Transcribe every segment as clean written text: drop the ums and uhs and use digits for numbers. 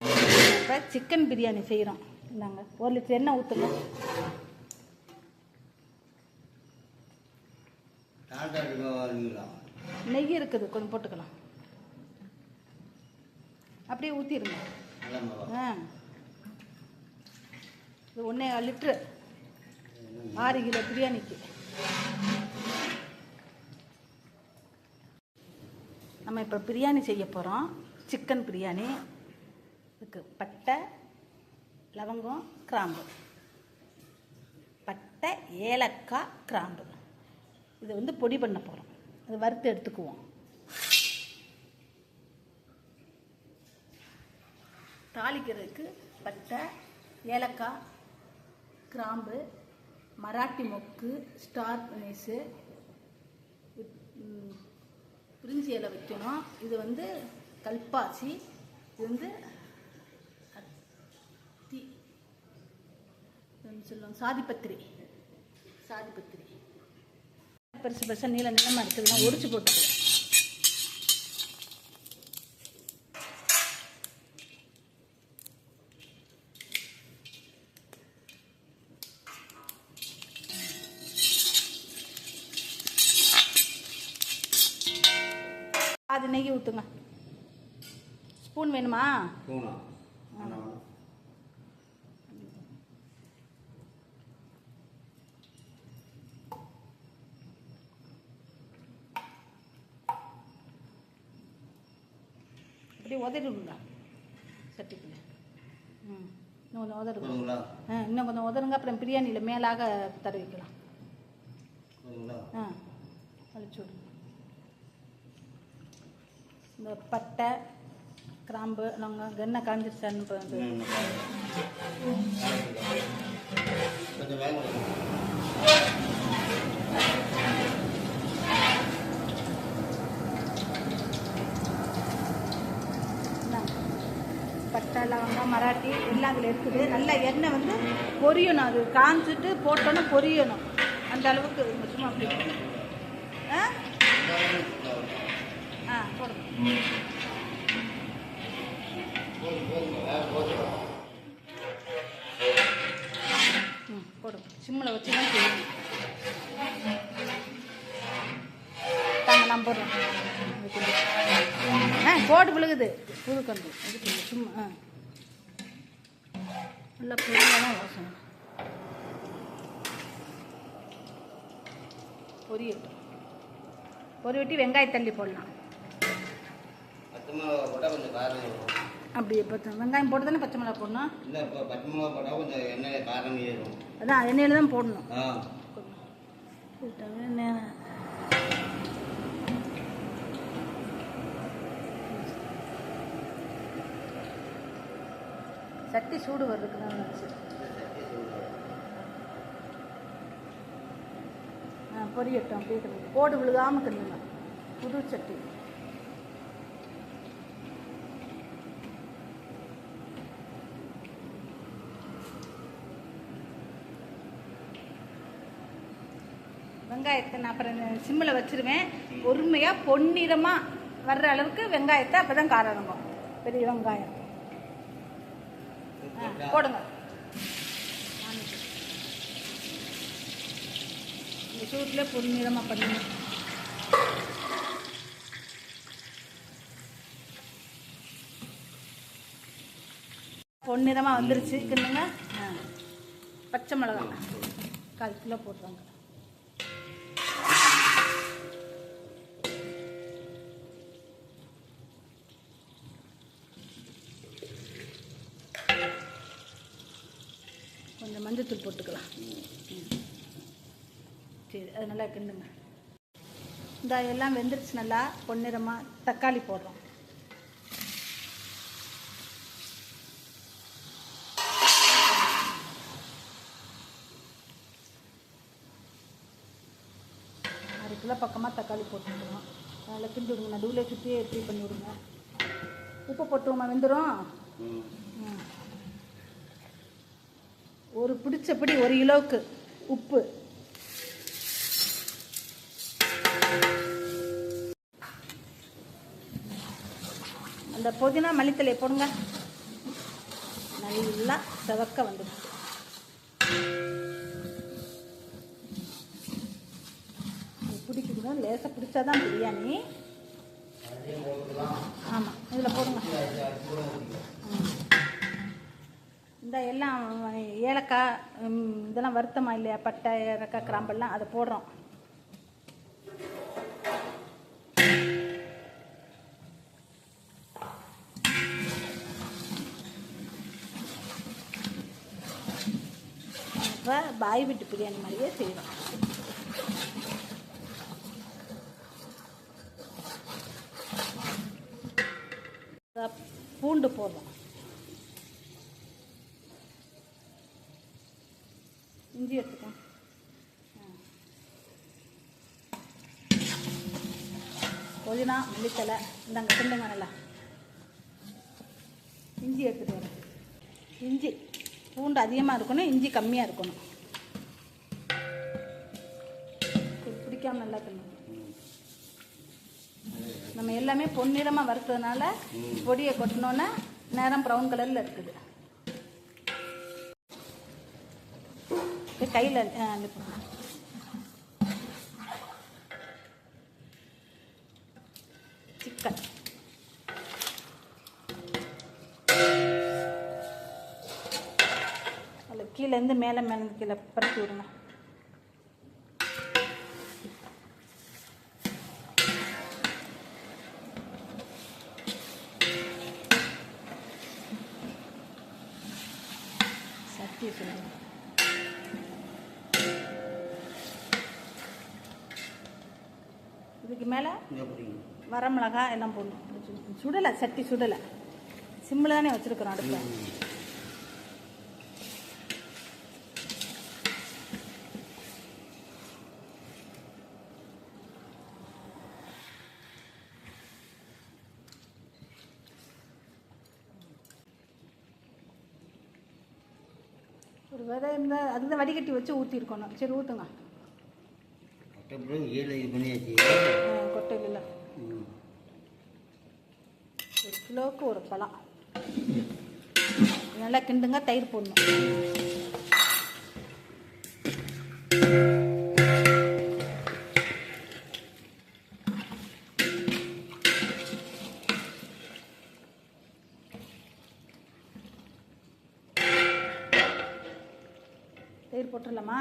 இப்போ சிக்கன் பிரியாணி செய்கிறோம். நாங்கள் 1 லிட்டர் எண்ணெய் ஊற்றுங்க. நெய் இருக்குது, கொஞ்சம் போட்டுக்கலாம். அப்படியே ஊற்றிடுங்க. இது 1.25 லிட்ரு 6 கிலோ பிரியாணிக்கு. நம்ம இப்போ பிரியாணி செய்ய போகிறோம். சிக்கன் பிரியாணி. இதுக்கு பட்டை, லவங்கம், கிராம்பு, பட்டை, ஏலக்காய், கிராம்பு. இதை வந்து பொடி பண்ண போகிறோம். அது வறுத்து எடுத்துக்குவோம். தாளிக்கிறதுக்கு பட்டை, ஏலக்காய், கிராம்பு, மராட்டி மொக்கு, ஸ்டார் அனீஸு, பிரிஞ்சி இலை வைக்கணும். இது வந்து கல்பாசி. இது வந்து சொல்லுவாங்க சாதிப்பத்திரி. பெருசு பெருசாக நீளமாக இருக்குதுன்னா ஒடிச்சு போட்டுக்கலாம். அது நெய் ஊற்றுங்க. ஸ்பூன் வேணுமா? அப்படியே உதறிடுங்க சட்டிக்குள்ள. இன்னும் கொஞ்சம் உதறுங்க. இன்னும் கொஞ்சம் உதருங்க. அப்புறம் பிரியாணியில் மேலாக தடவிக்கலாம். அழிச்சு விடுங்க. இந்த பட்டை, கிராம்பு, நாங்கள் எண்ணெய் காஞ்சிருச்சான்னு பட்டை, லவங்கம், மராட்டி எல்லாம் அதில் இருக்குது. நல்லா எண்ணெய் வந்து பொரியணும். அது காஞ்சிட்டு போட்டோன்னா பொரியணும். அந்த அளவுக்கு சும்மா அப்படி போடுங்க. போடுங்க. சிம்மில் வச்சு தான் செய்யணும். நான் போடுறேன். கோடு விழுகுது. புது கண்டு அதுக்கு சும்மா நல்லா பொரியலாம். வாசனை பொரியட்டி வெங்காயம் தள்ளி போடலாம். அப்படி வெங்காயம் போட்டு தானே பச்சை மிளகா போடணும். அதான் எண்ணெயில் தான் போடணும். சட்டி சூடு வர்றதுக்கு தான் நினச்சி. பொரியட்டும். அப்படியே கிடையாது. கோடு விழுகாமல் கிண்டுங்க. புது சட்டி. வெங்காயத்தை நான் அப்புறம் சிம்மில் வச்சுருவேன். பொறுமையாக பொன்னிறமாக வர்ற அளவுக்கு வெங்காயத்தை அப்போ தான் காரம் இருக்கும். பெரிய வெங்காயம் போடுங்க. இந்த சூட்டில் பொன்னிறமாக பண்ணுங்க. பொன்னிறமாக வந்துருச்சு. கிண்டுங்க. பச்சை மிளகாய் 1/4 கிலோ போட்டுறாங்க. கொஞ்சம் மஞ்சத்தூள் போட்டுக்கலாம். சரி, அது நல்லா கிண்டுங்க. இந்த எல்லாம் வெந்துருச்சு. நல்லா பொன்னிறமாக தக்காளி போடுறோம். கிலோ பக்கமாக தக்காளி போட்டுருக்கோம். அதில் கிண்டி விடுங்க. நடுவில் சுற்றியே எப்படி பண்ணி விடுங்க. உப்பு போட்டுவோமா? வெந்துடும். ஒரு பிடிச்சபடி 1 கிலோவுக்கு உப்பு. அந்த புதினா மல்லித்தலையை போடுங்க. நல்லா செவக்க வந்துடுச்சு. பிடிக்குதுன்னா லேசாக பிடிச்சாதான் பிரியாணி. ஆமாம், இதில் போடுங்க. இந்த எல்லாம் ஏலக்காய் இதெல்லாம் வருத்தமா இல்லையா, பட்டை ஏலக்காய் கிராம்பெல்லாம் அதை போடுறோம். இப்போ பாய் வீட்டு பிரியாணி மாதிரியே செய்வோம். பூண்டு போடுறோம், இஞ்சி எடுத்துக்கோ, புதினா மல்லித்தலை இந்தாங்க கிண்டுங்க நல்லா. இஞ்சி எடுத்துகிட்டு வரேன். இஞ்சி பூண்டு அதிகமாக இருக்கணும், இஞ்சி கம்மியாக இருக்கணும். பிடிக்காம நல்லா இருக்கணும். நம்ம எல்லாமே பொன்னிறமாக வறுத்ததுனால பொடியை கொட்டினோன்னே நேரம் ப்ரௌன் கலரில் இருக்குது. கையில் சிக்கன் அதில் கீழேருந்து மேலே கீழே பரப்பி விடுங்க. சட்டி சொல்லுங்க. இதுக்கு மேலே வரமிளகா எல்லாம் போடணும். சுடலை, சட்டி சுடலை, சிம்மில் தானே வச்சுருக்குறோம் அடுப்பில். ஒரு விதை இருந்தால் அதுதான் வடிகட்டி வச்சு ஊற்றிருக்கணும். சரி ஊற்றுங்க. கொட்டையில் ஒரு கிலோவுக்கு ஒரு பழம் நல்லா கிண்டுங்க. தயிர் போடணும். தயிர் போட்டுடலாமா?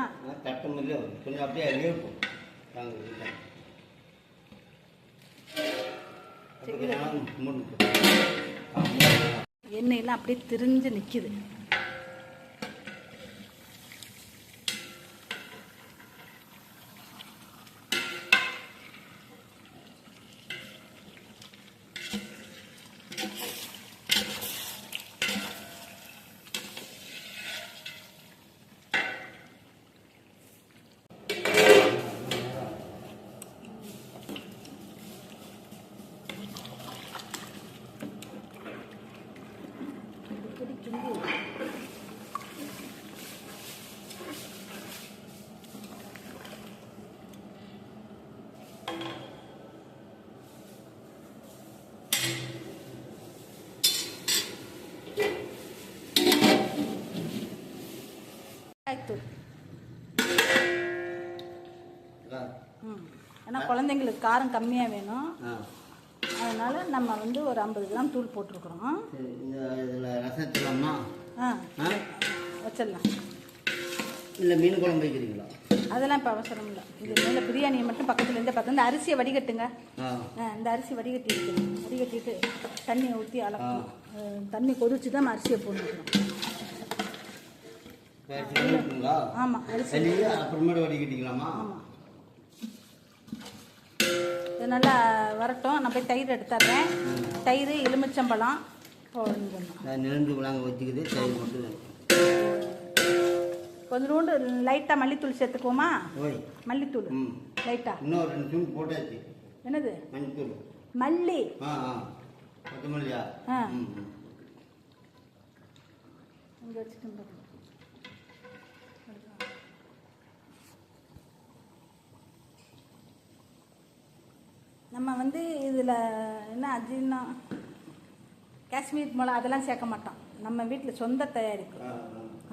எண்ணெயெல்லாம் அப்படியே திரிஞ்சு நிற்கிது. ஏன்னா குழந்தைங்களுக்கு காரம் கம்மியாக வேணும், அதனால நம்ம வந்து ஒரு 50 கிராம் தூள் போட்டிருக்கிறோம். வச்சிடலாம். இல்லை மீன் குழம்பு வைக்கிறீங்களா? அதெல்லாம் இப்போ அவசரம் இல்லை. இது மேலே பிரியாணியை மட்டும் பக்கத்துலேருந்தே பார்த்து இந்த அரிசியை வடிகட்டுங்க. இந்த அரிசி வடிகட்டிட்டு தண்ணியை ஊற்றி அளக்கணும். தண்ணி கொதிச்சு தான் அரிசியை போடணும். ஆமாம், அரிசி அப்புறமேட்டு வடிகட்டிக்கலாமா? ஆமாம். இது நல்லா வரட்டும். நான் போய் தயிர் எடுத்துடுறேன். தயிர், எலுமிச்சம்பழம் போடணும். நிலந்து விளாங்க வச்சுக்குது. தயிர் மட்டும் கொஞ்சோண்டு லைட்டாக மல்லித்தூள் சேர்த்துக்குவோமா? மல்லித்தூள் லைட்டாக இன்னும் 2 ஸ்பூன் போட்டாச்சு. என்னது? மல்லித்தூள். மல்லி கொத்தமல்லியா? இங்கே வச்சுட்டு நம்ம வந்து இதில் என்ன அஜின்னா காஷ்மீர் மிளகா அதெல்லாம் சேர்க்க மாட்டோம். நம்ம வீட்டில் சொந்த தயாரிப்பு.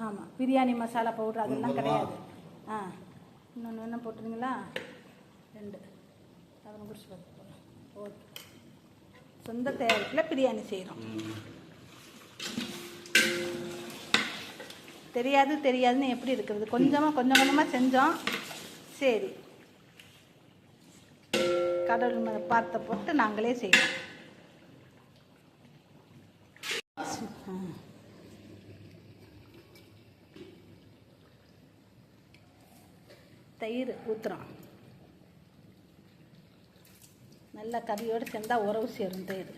ஆமாம், பிரியாணி மசாலா பவுடர் அதெல்லாம் கிடையாது. இன்னொன்று என்ன போட்டுருங்களா? 2 அப்புறம் குடிச்சு பார்த்து. ஓகே, சொந்த தயாரிப்பில் பிரியாணி செய்கிறோம். தெரியாதுன்னு எப்படி இருக்கிறது? கொஞ்சம் கொஞ்சமாக செஞ்சோம். சரி, கடவுள் மேலே பார்த்த போட்டு நாங்களே செய்வோம். தயிர் ஊற்றுறோம். நல்லா கறியோடு சேர்ந்தா உறவு சேரும் தயிர்.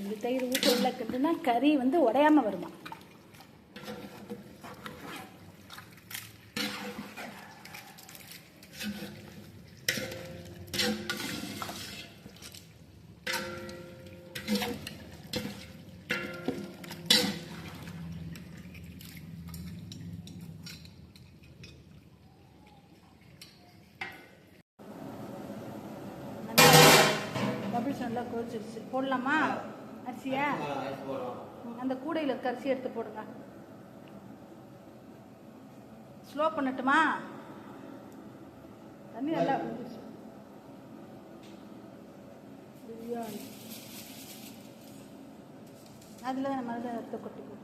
இந்த தயிர் ஊற்ற உள்ளக்குன்னா கறி வந்து உடையாம வருமா. பபிள்ஸ் நல்லா கொதிச்சிருச்சு. போடலாமா அரிசியா? அந்த கூடையில் இருக்க அரிசி எடுத்து போடுங்க. ஸ்லோ பண்ணட்டுமா? தண்ணி நல்லா கொதிச்சு. பிரியாணி அதில் தான் நம்ம எடுத்து கொட்டிக்கோ.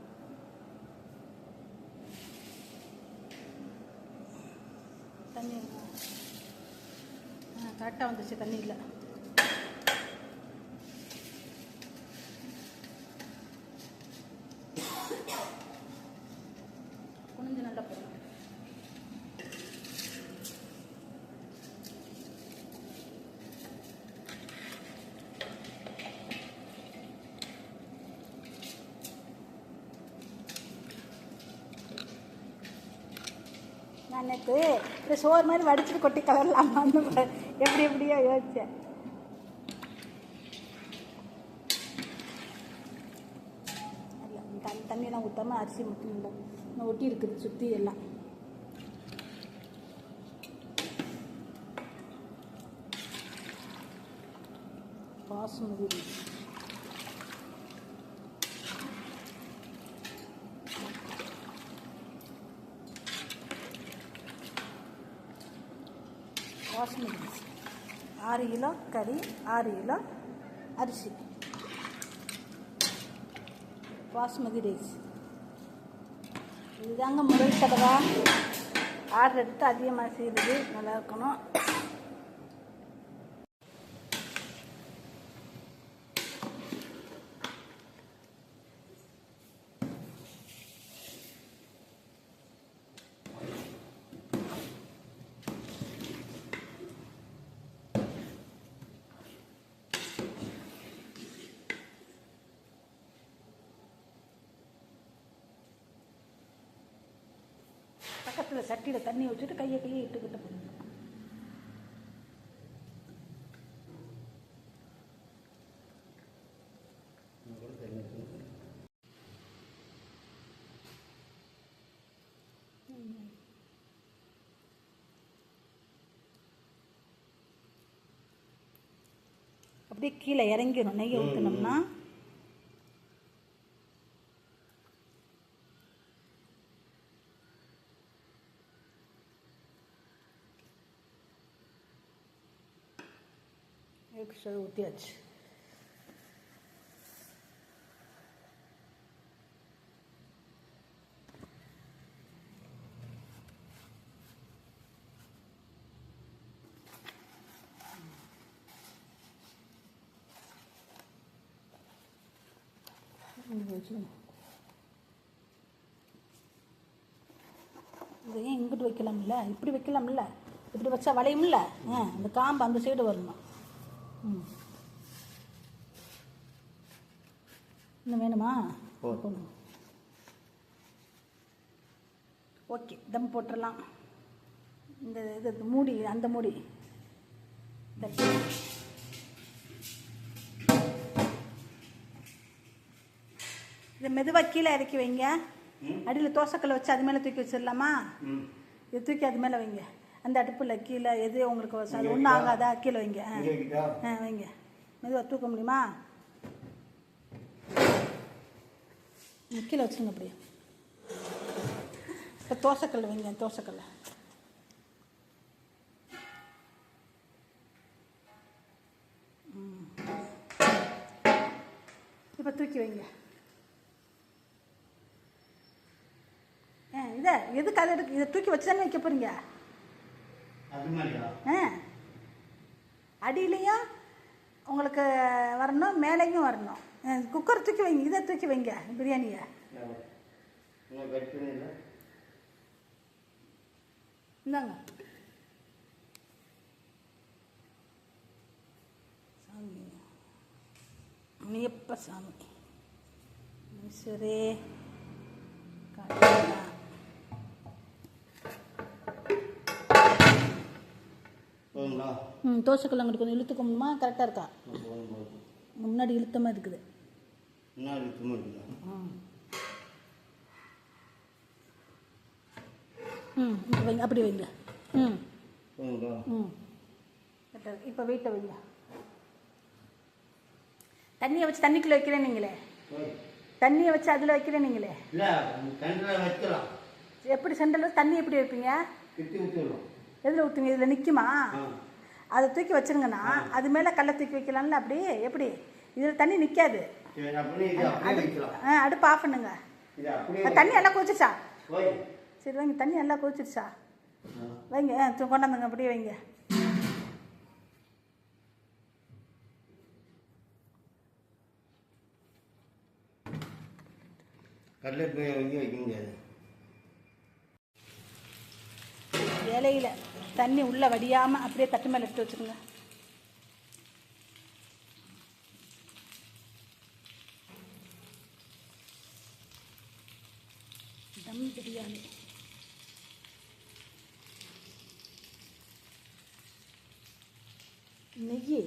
தண்ணி கரெக்டாக வந்துச்சு. தண்ணி இல்லை. கொஞ்சம் நல்லா போடுங்க. நான் நேற்று இந்த சோறு மாதிரி வடிச்சுட்டு கொட்டி கலரலாமான்னு எப்படியோ யோசிச்சேன். தண்ணியெல்லாம் ஊற்றாமல் அரிசி மட்டும் இன்னும் ஒட்டி இருக்குது சுற்றி எல்லாம். Basmati rice. Basmati rice 6 kilo கறி, 6 கிலோ அரிசி. பாசுமதி ரைஸ் இதுதாங்க முதல் தடவை ஆர்டர் எடுத்து அதிகமாக செய்கிறது. நல்லா இருக்கணும். பக்கத்தில் சட்டியில் தண்ணி வச்சுட்டு கையை இட்டுக்கிட்டு போடணும். அப்படியே கீழே இறங்கிடும். நெய்யை ஊற்றினோம்னா ஊற்றியாச்சு. இதையும் இங்கிட்டு வைக்கலாம்ல, இப்படி வைக்கலாம்ல. இப்படி வச்சா வளையும்ல. அந்த காம்பு அந்த சைடு வரணும். இன்னும் வேணுமா? ஓகே, தம் போட்டுடலாம். இந்த இது மூடி, அந்த மூடி தட்டி இதை மெதுவாக கீழே இறக்கி வைங்க. ம். அடியில் தோசைக்கல்லை வச்சு அது மேலே தூக்கி வச்சிடலாமா? ம். இது தூக்கி அது மேலே வைங்க. அந்த அடுப்பில் கீழே எது உங்களுக்கு அது இங்கே ஒன்றும் வைக்கவா? ஆகாதா? கீழே வைங்க. இங்கே வைக்கிட்டா? வைங்க. மெதுவாக தூக்க முடியுமா? கீழே வச்சுருங்க அப்படியே. இப்போ தோசைக்கல் வைங்க. தோசைக்கல்லை இப்போ தூக்கி வைங்க. இதை எதுக்கு அதை எடுக்க? இதை தூக்கி வச்சு தானே வைக்க போகிறீங்க. அது மாதிரியா? அடியிலையும் உங்களுக்கு வரணும், மேலேயும் வரணும். குக்கர் தூக்கி வைங்க. இதை தூக்கி வைங்க பிரியாணியை. இன்னும் கட் பண்ணிடல. இந்தாங்க சாமி. முனியப்ப சாமி ஈஸ்வரே காளியா. போதுங்களா? தோசைக்கல் அங்கிட்டு கொஞ்சம் இழுத்துக்க முடியுமா? கரெக்டாக இருக்கா? போதும் போதும். முன்னாடி இழுத்தமாக இருக்குது. முன்னாடி சும்மா இருக்குதா? இப்போ வைங்க. அப்படி வைங்க. போதுங்களா? கரெக்டாக. இப்போ வெயிட்டை வைங்க. தண்ணியை வச்சு தண்ணிக்குள்ளே வைக்கிறேன் நீங்களே. தண்ணியை வச்சு அதில் வைக்கிறேன் நீங்களே. இல்லை, சென்டரில் வைக்கலாம். எப்படி சென்டரில் தண்ணி எப்படி வைப்பீங்க? கிட்டி ஊற்றிடலாம். எதில் ஊற்றுங்க? இதில் நிற்குமா? அதை தூக்கி வச்சுருங்கண்ணா. அது மேலே கல்லை தூக்கி வைக்கலாம்ல. அப்படி எப்படி? இதில் தண்ணி நிற்காது. சரி, அப்படியே இது அப்படியே வைக்கலாம். அடுப்பு ஆஃப் பண்ணுங்க. இது அப்படியே தண்ணி எல்லாம் கொதிச்சிருச்சா? போய். சரி வைங்க. தண்ணி எல்லாம் கொதிச்சிருச்சா? வைங்க. கொண்டாந்துங்க. அப்படியே வைங்க. கட்லெட் போய் வைக்க முடியாது. இலையில தண்ணி உள்ளே வடியாமல் அப்படியே தட்டு மேலே எடுத்து வச்சுருங்க. தம் பிரியாணி. நெய்.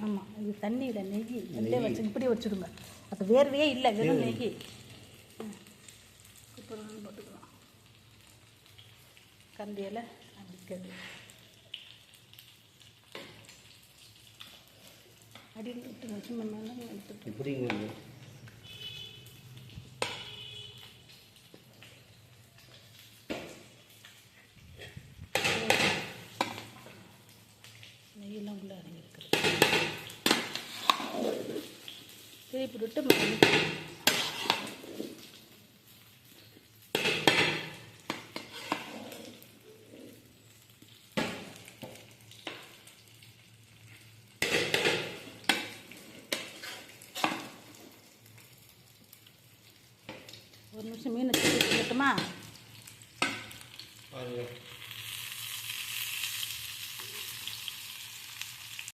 ஆமாம், இது தண்ணியில் நெய் உள்ளே வச்சு இப்படி வச்சுடுங்க. அப்போ வேர்வையே இல்லை, வெறும் நெய். அப்புறம் போட்டுக்கலாம். கந்தியில் அடிக்கிறது. அடியில் விட்டு வச்சு மேலே எடுத்துட்டு இப்படிங்கிறது நெய்யெல்லாம் உள்ளே இறங்கியிருக்குது. திருப்பி விட்டு ஒரு நிமிஷம் மீனை தூக்கி வச்சுக்கட்டுமா?